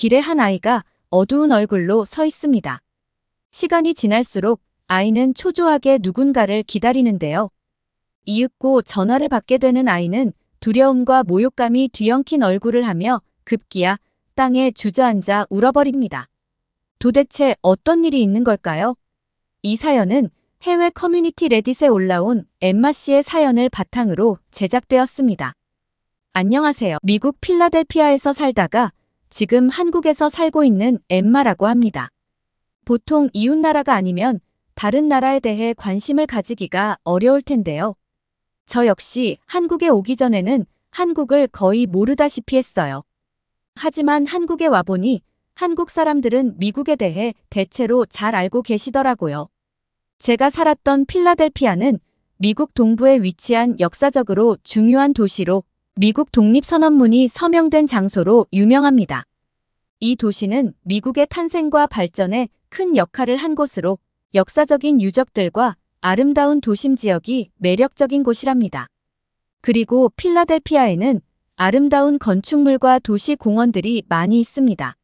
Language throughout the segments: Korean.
길에 한 아이가 어두운 얼굴로 서 있습니다. 시간이 지날수록 아이는 초조하게 누군가를 기다리는데요. 이윽고 전화를 받게 되는 아이는 두려움과 모욕감이 뒤엉킨 얼굴을 하며 급기야 땅에 주저앉아 울어버립니다. 도대체 어떤 일이 있는 걸까요? 이 사연은 해외 커뮤니티 레딧에 올라온 엠마 씨의 사연을 바탕으로 제작되었습니다. 안녕하세요. 미국 필라델피아에서 살다가 지금 한국에서 살고 있는 엠마라고 합니다. 보통 이웃나라가 아니면 다른 나라에 대해 관심을 가지기가 어려울 텐데요. 저 역시 한국에 오기 전에는 한국을 거의 모르다시피 했어요. 하지만 한국에 와보니 한국 사람들은 미국에 대해 대체로 잘 알고 계시더라고요. 제가 살았던 필라델피아는 미국 동부에 위치한 역사적으로 중요한 도시로 미국 독립선언문이 서명된 장소로 유명합니다. 이 도시는 미국의 탄생과 발전에 큰 역할을 한 곳으로 역사적인 유적들과 아름다운 도심 지역이 매력적인 곳이랍니다. 그리고 필라델피아에는 아름다운 건축물과 도시 공원들이 많이 있습니다.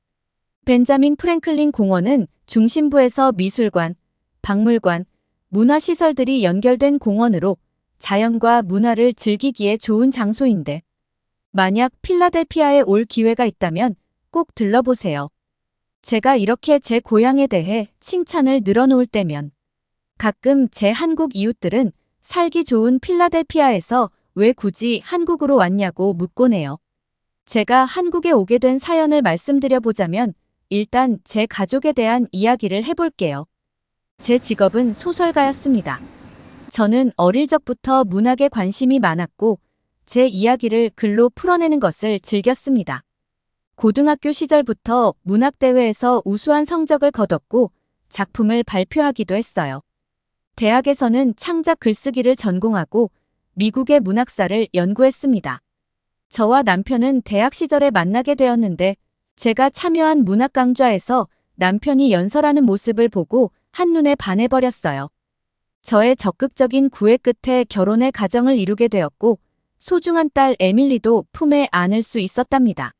벤자민 프랭클린 공원은 중심부에서 미술관, 박물관, 문화시설들이 연결된 공원으로 자연과 문화를 즐기기에 좋은 장소인데 만약 필라델피아에 올 기회가 있다면 꼭 들러보세요. 제가 이렇게 제 고향에 대해 칭찬을 늘어놓을 때면 가끔 제 한국 이웃들은 살기 좋은 필라델피아에서 왜 굳이 한국으로 왔냐고 묻곤 해요. 제가 한국에 오게 된 사연을 말씀드려보자면 일단 제 가족에 대한 이야기를 해볼게요. 제 직업은 소설가였습니다. 저는 어릴 적부터 문학에 관심이 많았고 제 이야기를 글로 풀어내는 것을 즐겼습니다. 고등학교 시절부터 문학대회에서 우수한 성적을 거뒀고 작품을 발표하기도 했어요. 대학에서는 창작 글쓰기를 전공하고 미국의 문학사를 연구했습니다. 저와 남편은 대학 시절에 만나게 되었는데 제가 참여한 문학 강좌에서 남편이 연설하는 모습을 보고 한눈에 반해버렸어요. 저의 적극적인 구애 끝에 결혼의 가정을 이루게 되었고 소중한 딸 에밀리도 품에 안을 수 있었답니다.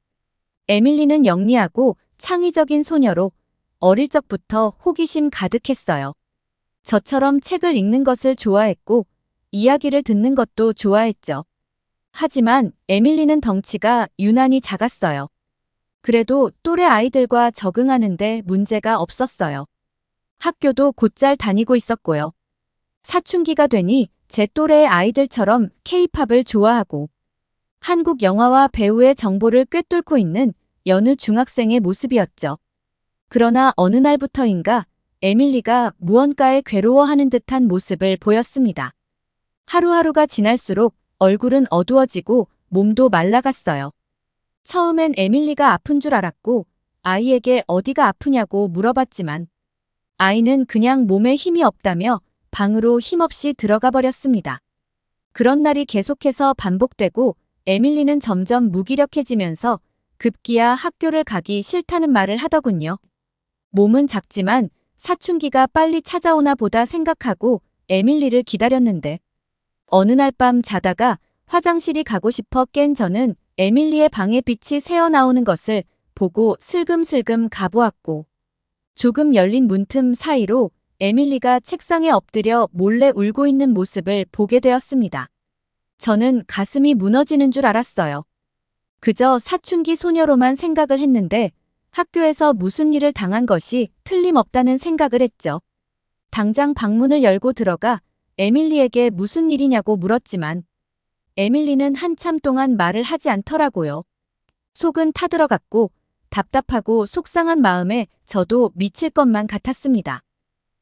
에밀리는 영리하고 창의적인 소녀로 어릴 적부터 호기심 가득했어요. 저처럼 책을 읽는 것을 좋아했고 이야기를 듣는 것도 좋아했죠. 하지만 에밀리는 덩치가 유난히 작았어요. 그래도 또래 아이들과 적응하는데 문제가 없었어요. 학교도 곧잘 다니고 있었고요. 사춘기가 되니 제 또래의 아이들처럼 케이팝을 좋아하고 한국 영화와 배우의 정보를 꿰뚫고 있는 여느 중학생의 모습이었죠. 그러나 어느 날부터인가 에밀리가 무언가에 괴로워하는 듯한 모습을 보였습니다. 하루하루가 지날수록 얼굴은 어두워지고 몸도 말라갔어요. 처음엔 에밀리가 아픈 줄 알았고 아이에게 어디가 아프냐고 물어봤지만 아이는 그냥 몸에 힘이 없다며 방으로 힘없이 들어가 버렸습니다. 그런 날이 계속해서 반복되고 에밀리는 점점 무기력해지면서 급기야 학교를 가기 싫다는 말을 하더군요. 몸은 작지만 사춘기가 빨리 찾아오나 보다 생각하고 에밀리를 기다렸는데 어느 날 밤 자다가 화장실이 가고 싶어 깬 저는 에밀리의 방에 빛이 새어나오는 것을 보고 슬금슬금 가보았고 조금 열린 문틈 사이로 에밀리가 책상에 엎드려 몰래 울고 있는 모습을 보게 되었습니다. 저는 가슴이 무너지는 줄 알았어요. 그저 사춘기 소녀로만 생각을 했는데 학교에서 무슨 일을 당한 것이 틀림없다는 생각을 했죠. 당장 방문을 열고 들어가 에밀리에게 무슨 일이냐고 물었지만 에밀리는 한참 동안 말을 하지 않더라고요. 속은 타들어갔고 답답하고 속상한 마음에 저도 미칠 것만 같았습니다.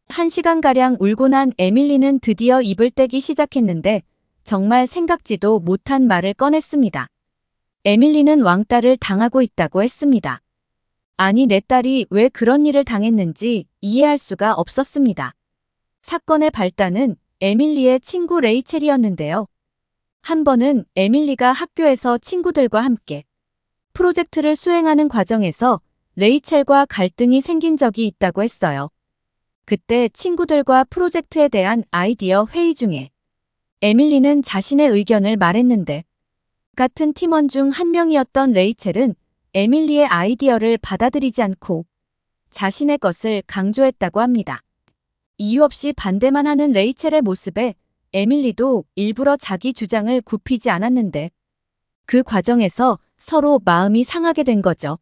1시간가량 울고 난 에밀리는 드디어 입을 떼기 시작했는데 정말 생각지도 못한 말을 꺼냈습니다. 에밀리는 왕따를 당하고 있다고 했습니다. 아니, 내 딸이 왜 그런 일을 당했는지 이해할 수가 없었습니다. 사건의 발단은 에밀리의 친구 레이첼이었는데요. 한 번은 에밀리가 학교에서 친구들과 함께 프로젝트를 수행하는 과정에서 레이첼과 갈등이 생긴 적이 있다고 했어요. 그때 친구들과 프로젝트에 대한 아이디어 회의 중에 에밀리는 자신의 의견을 말했는데 같은 팀원 중 한 명이었던 레이첼은 에밀리의 아이디어를 받아들이지 않고 자신의 것을 강조했다고 합니다. 이유 없이 반대만 하는 레이첼의 모습에 에밀리도 일부러 자기 주장을 굽히지 않았는데 그 과정에서 서로 마음이 상하게 된 거죠.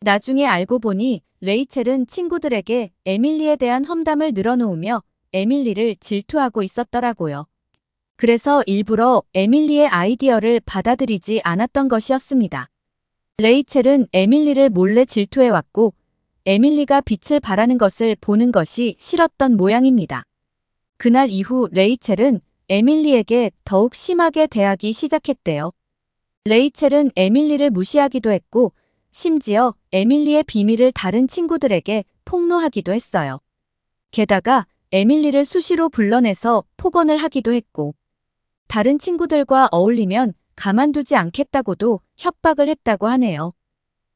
나중에 알고 보니 레이첼은 친구들에게 에밀리에 대한 험담을 늘어놓으며 에밀리를 질투하고 있었더라고요. 그래서 일부러 에밀리의 아이디어를 받아들이지 않았던 것이었습니다. 레이첼은 에밀리를 몰래 질투해왔고 에밀리가 빛을 발하는 것을 보는 것이 싫었던 모양입니다. 그날 이후 레이첼은 에밀리에게 더욱 심하게 대하기 시작했대요. 레이첼은 에밀리를 무시하기도 했고 심지어 에밀리의 비밀을 다른 친구들에게 폭로하기도 했어요. 게다가 에밀리를 수시로 불러내서 폭언을 하기도 했고 다른 친구들과 어울리면 가만두지 않겠다고도 협박을 했다고 하네요.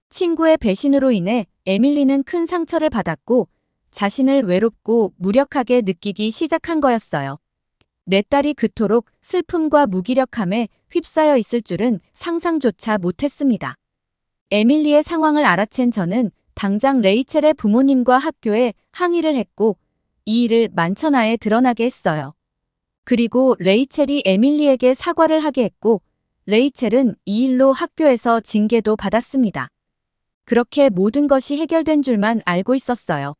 친구의 배신으로 인해 에밀리는 큰 상처를 받았고 자신을 외롭고 무력하게 느끼기 시작한 거였어요. 내 딸이 그토록 슬픔과 무기력함에 휩싸여 있을 줄은 상상조차 못했습니다. 에밀리의 상황을 알아챈 저는 당장 레이첼의 부모님과 학교에 항의를 했고 이 일을 만천하에 드러나게 했어요. 그리고 레이첼이 에밀리에게 사과를 하게 했고 레이첼은 이 일로 학교에서 징계도 받았습니다. 그렇게 모든 것이 해결된 줄만 알고 있었어요.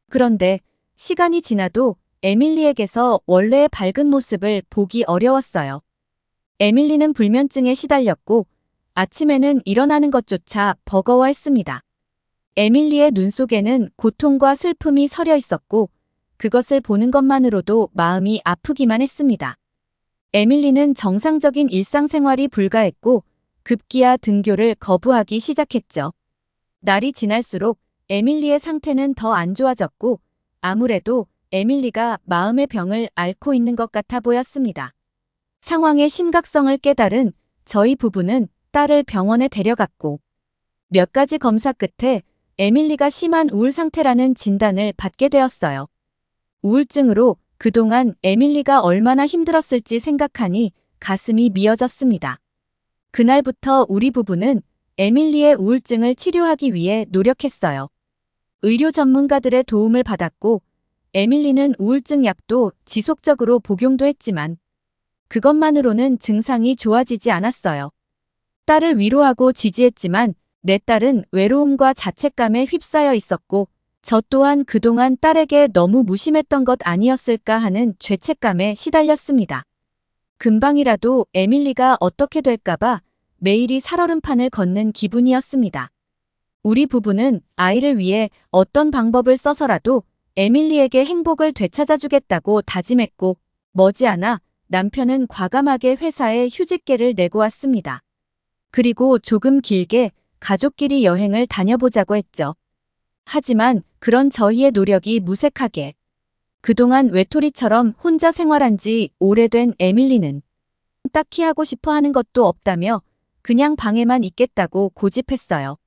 그런데 시간이 지나도 에밀리에게서 원래의 밝은 모습을 보기 어려웠어요. 에밀리는 불면증에 시달렸고 아침에는 일어나는 것조차 버거워했습니다. 에밀리의 눈 속에는 고통과 슬픔이 서려 있었고 그것을 보는 것만으로도 마음이 아프기만 했습니다. 에밀리는 정상적인 일상생활이 불가했고 급기야 등교를 거부하기 시작했죠. 날이 지날수록 에밀리의 상태는 더 안 좋아졌고 아무래도 에밀리가 마음의 병을 앓고 있는 것 같아 보였습니다. 상황의 심각성을 깨달은 저희 부부는 딸을 병원에 데려갔고 몇 가지 검사 끝에 에밀리가 심한 우울 상태라는 진단을 받게 되었어요. 우울증으로 그동안 에밀리가 얼마나 힘들었을지 생각하니 가슴이 미어졌습니다. 그날부터 우리 부부는 에밀리의 우울증을 치료하기 위해 노력했어요. 의료 전문가들의 도움을 받았고 에밀리는 우울증 약도 지속적으로 복용도 했지만 그것만으로는 증상이 좋아지지 않았어요. 딸을 위로하고 지지했지만 내 딸은 외로움과 자책감에 휩싸여 있었고 저 또한 그동안 딸에게 너무 무심했던 것 아니었을까 하는 죄책감에 시달렸습니다. 금방이라도 에밀리가 어떻게 될까봐 매일이 살얼음판을 걷는 기분이었습니다. 우리 부부는 아이를 위해 어떤 방법을 써서라도 에밀리에게 행복을 되찾아주겠다고 다짐했고 머지않아 남편은 과감하게 회사에 휴직계를 내고 왔습니다. 그리고 조금 길게 가족끼리 여행을 다녀보자고 했죠. 하지만 그런 저희의 노력이 무색하게 그동안 외톨이처럼 혼자 생활한 지 오래된 에밀리는 딱히 하고 싶어 하는 것도 없다며 그냥 방에만 있겠다고 고집했어요.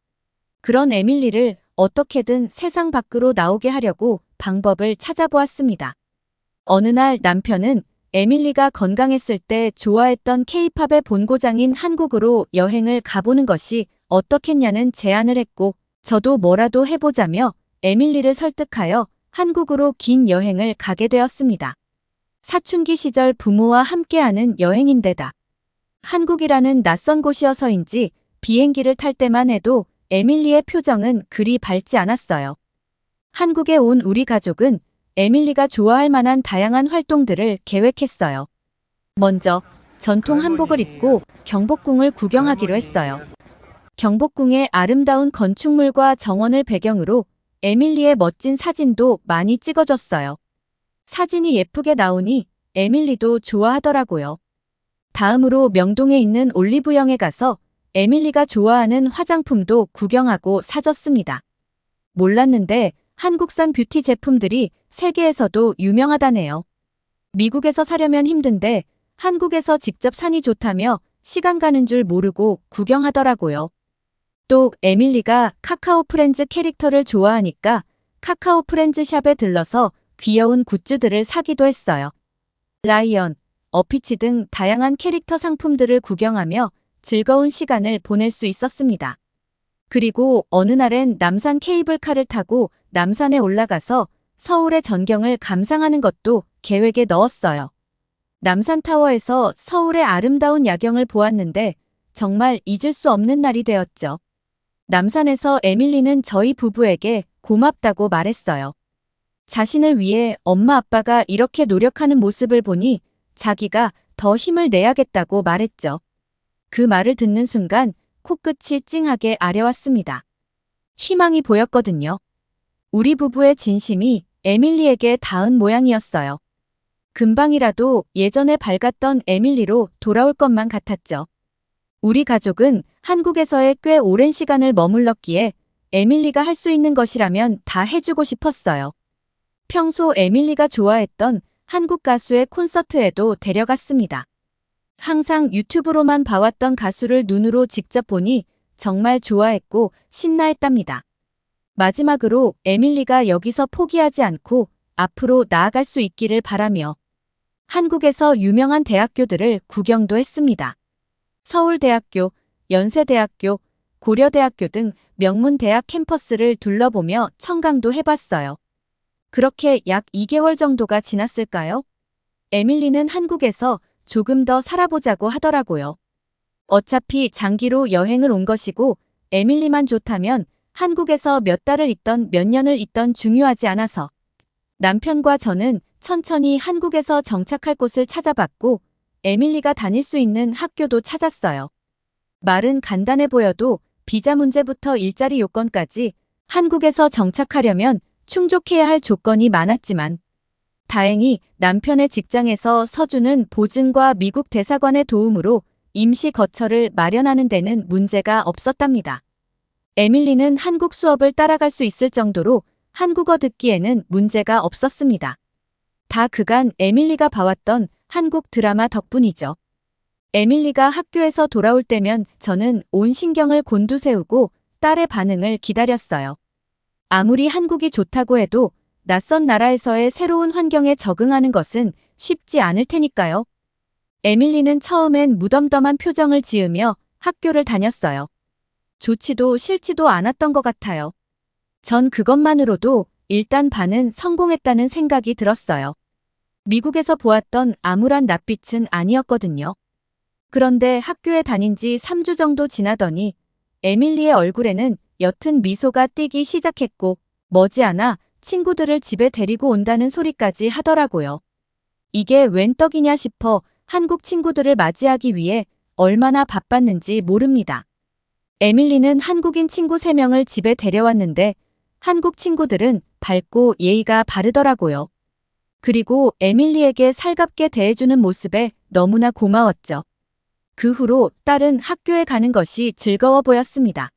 그런 에밀리를 어떻게든 세상 밖으로 나오게 하려고 방법을 찾아보았습니다. 어느 날 남편은 에밀리가 건강했을 때 좋아했던 K-팝의 본고장인 한국으로 여행을 가보는 것이 어떻겠냐는 제안을 했고 저도 뭐라도 해보자며 에밀리를 설득하여 한국으로 긴 여행을 가게 되었습니다. 사춘기 시절 부모와 함께하는 여행인데다 한국이라는 낯선 곳이어서인지 비행기를 탈 때만 해도 에밀리의 표정은 그리 밝지 않았어요. 한국에 온 우리 가족은 에밀리가 좋아할 만한 다양한 활동들을 계획했어요. 먼저 전통 한복을 입고 경복궁을 구경하기로 했어요. 경복궁의 아름다운 건축물과 정원을 배경으로 에밀리의 멋진 사진도 많이 찍어줬어요. 사진이 예쁘게 나오니 에밀리도 좋아하더라고요. 다음으로 명동에 있는 올리브영에 가서 에밀리가 좋아하는 화장품도 구경하고 사줬습니다. 몰랐는데 한국산 뷰티 제품들이 세계에서도 유명하다네요. 미국에서 사려면 힘든데 한국에서 직접 사니 좋다며 시간 가는 줄 모르고 구경하더라고요. 또 에밀리가 카카오 프렌즈 캐릭터를 좋아하니까 카카오 프렌즈 샵에 들러서 귀여운 굿즈들을 사기도 했어요. 라이언, 어피치 등 다양한 캐릭터 상품들을 구경하며 즐거운 시간을 보낼 수 있었습니다. 그리고 어느 날엔 남산 케이블카를 타고 남산에 올라가서 서울의 전경을 감상하는 것도 계획에 넣었어요. 남산타워에서 서울의 아름다운 야경을 보았는데 정말 잊을 수 없는 날이 되었죠. 남산에서 에밀리는 저희 부부에게 고맙다고 말했어요. 자신을 위해 엄마 아빠가 이렇게 노력하는 모습을 보니 자기가 더 힘을 내야겠다고 말했죠. 그 말을 듣는 순간 코끝이 찡하게 아려왔습니다. 희망이 보였거든요. 우리 부부의 진심이 에밀리에게 닿은 모양이었어요. 금방이라도 예전에 밝았던 에밀리로 돌아올 것만 같았죠. 우리 가족은 한국에서의 꽤 오랜 시간을 머물렀기에 에밀리가 할 수 있는 것이라면 다 해주고 싶었어요. 평소 에밀리가 좋아했던 한국 가수의 콘서트에도 데려갔습니다. 항상 유튜브로만 봐왔던 가수를 눈으로 직접 보니 정말 좋아했고 신나했답니다. 마지막으로 에밀리가 여기서 포기하지 않고 앞으로 나아갈 수 있기를 바라며 한국에서 유명한 대학교들을 구경도 했습니다. 서울대학교, 연세대학교, 고려대학교 등 명문 대학 캠퍼스를 둘러보며 청강도 해봤어요. 그렇게 약 2개월 정도가 지났을까요? 에밀리는 한국에서 조금 더 살아보자고 하더라고요. 어차피 장기로 여행을 온 것이고 에밀리만 좋다면 한국에서 몇 달을 있던 몇 년을 있던 중요하지 않아서 남편과 저는 천천히 한국에서 정착할 곳을 찾아봤고 에밀리가 다닐 수 있는 학교도 찾았어요. 말은 간단해 보여도 비자 문제부터 일자리 요건까지 한국에서 정착하려면 충족해야 할 조건이 많았지만 다행히 남편의 직장에서 서주는 보증과 미국 대사관의 도움으로 임시 거처를 마련하는 데는 문제가 없었답니다. 에밀리는 한국 수업을 따라갈 수 있을 정도로 한국어 듣기에는 문제가 없었습니다. 다 그간 에밀리가 봐왔던 한국 드라마 덕분이죠. 에밀리가 학교에서 돌아올 때면 저는 온 신경을 곤두세우고 딸의 반응을 기다렸어요. 아무리 한국이 좋다고 해도 낯선 나라에서의 새로운 환경에 적응하는 것은 쉽지 않을 테니까요. 에밀리는 처음엔 무덤덤한 표정을 지으며 학교를 다녔어요. 좋지도 싫지도 않았던 것 같아요. 전 그것만으로도 일단 반은 성공했다는 생각이 들었어요. 미국에서 보았던 암울한 낯빛은 아니었거든요. 그런데 학교에 다닌 지 3주 정도 지나더니 에밀리의 얼굴에는 옅은 미소가 띄기 시작했고 머지않아 친구들을 집에 데리고 온다는 소리까지 하더라고요. 이게 웬 떡이냐 싶어 한국 친구들을 맞이하기 위해 얼마나 바빴는지 모릅니다. 에밀리는 한국인 친구 3명을 집에 데려왔는데 한국 친구들은 밝고 예의가 바르더라고요. 그리고 에밀리에게 살갑게 대해주는 모습에 너무나 고마웠죠. 그 후로 딸은 학교에 가는 것이 즐거워 보였습니다.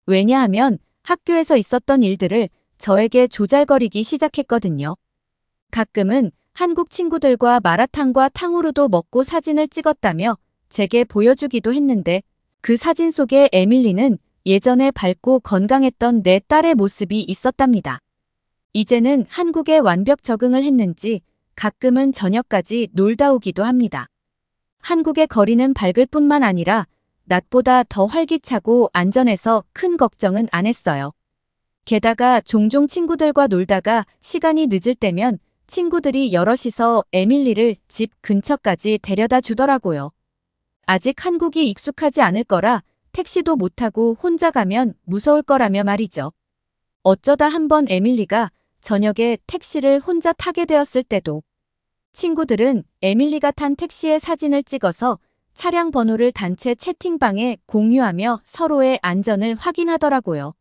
왜냐하면 학교에서 있었던 일들을 저에게 조잘거리기 시작했거든요. 가끔은 한국 친구들과 마라탕과 탕후루도 먹고 사진을 찍었다며 제게 보여주기도 했는데 그 사진 속에 에밀리는 예전에 밝고 건강했던 내 딸의 모습이 있었답니다. 이제는 한국에 완벽 적응을 했는지 가끔은 저녁까지 놀다 오기도 합니다. 한국의 거리는 밝을 뿐만 아니라 낮보다 더 활기차고 안전해서 큰 걱정은 안 했어요. 게다가 종종 친구들과 놀다가 시간이 늦을 때면 친구들이 여럿이서 에밀리를 집 근처까지 데려다 주더라고요. 아직 한국이 익숙하지 않을 거라 택시도 못 타고 혼자 가면 무서울 거라며 말이죠. 어쩌다 한번 에밀리가 저녁에 택시를 혼자 타게 되었을 때도 친구들은 에밀리가 탄 택시의 사진을 찍어서 차량 번호를 단체 채팅방에 공유하며 서로의 안전을 확인하더라고요.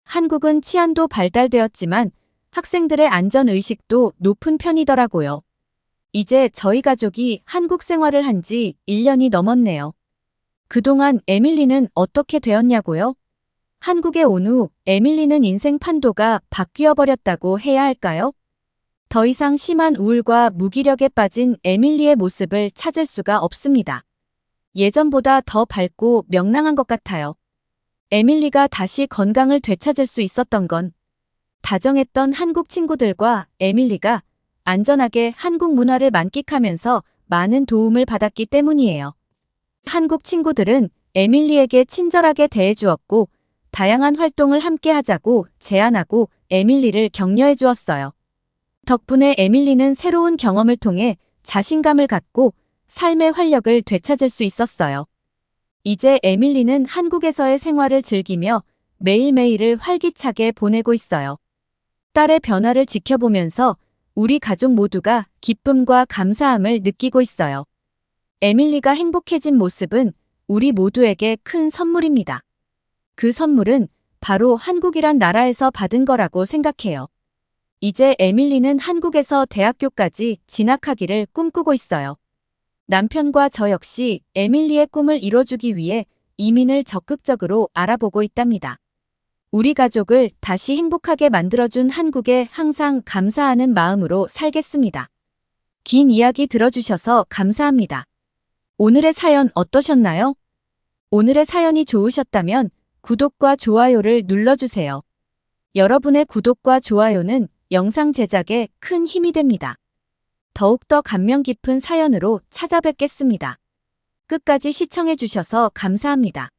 한국은 치안도 발달되었지만 학생들의 안전의식도 높은 편이더라고요. 이제 저희 가족이 한국 생활을 한 지 1년이 넘었네요. 그동안 에밀리는 어떻게 되었냐고요? 한국에 온 후 에밀리는 인생 판도가 바뀌어 버렸다고 해야 할까요? 더 이상 심한 우울과 무기력에 빠진 에밀리의 모습을 찾을 수가 없습니다. 예전보다 더 밝고 명랑한 것 같아요. 에밀리가 다시 건강을 되찾을 수 있었던 건 다정했던 한국 친구들과 에밀리가 안전하게 한국 문화를 만끽하면서 많은 도움을 받았기 때문이에요. 한국 친구들은 에밀리에게 친절하게 대해주었고 다양한 활동을 함께 하자고 제안하고 에밀리를 격려해 주었어요. 덕분에 에밀리는 새로운 경험을 통해 자신감을 갖고 삶의 활력을 되찾을 수 있었어요. 이제 에밀리는 한국에서의 생활을 즐기며 매일매일을 활기차게 보내고 있어요. 딸의 변화를 지켜보면서 우리 가족 모두가 기쁨과 감사함을 느끼고 있어요. 에밀리가 행복해진 모습은 우리 모두에게 큰 선물입니다. 그 선물은 바로 한국이란 나라에서 받은 거라고 생각해요. 이제 에밀리는 한국에서 대학교까지 진학하기를 꿈꾸고 있어요. 남편과 저 역시 에밀리의 꿈을 이뤄주기 위해 이민을 적극적으로 알아보고 있답니다. 우리 가족을 다시 행복하게 만들어준 한국에 항상 감사하는 마음으로 살겠습니다. 긴 이야기 들어주셔서 감사합니다. 오늘의 사연 어떠셨나요? 오늘의 사연이 좋으셨다면 구독과 좋아요를 눌러주세요. 여러분의 구독과 좋아요는 영상 제작에 큰 힘이 됩니다. 더욱더 감명 깊은 사연으로 찾아뵙겠습니다. 끝까지 시청해주셔서 감사합니다.